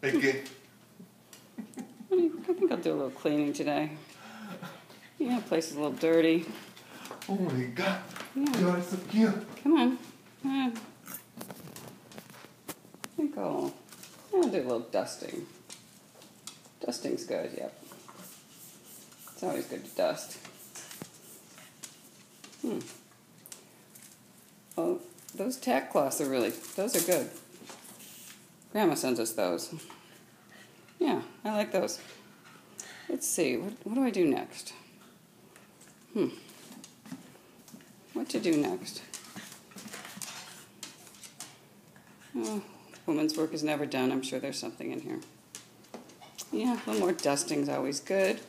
Perky. I think I'll do a little cleaning today. Yeah, the place is a little dirty. Oh my God. Yeah. You are so cute. Come on. Come on. I think I'll do a little dusting. Dusting's good, yep. It's always good to dust. Oh, those tack cloths are those are good. Grandma sends us those. Yeah, I like those. Let's see, what do I do next? What to do next? Oh, woman's work is never done. I'm sure there's something in here. Yeah, a little more dusting's always good.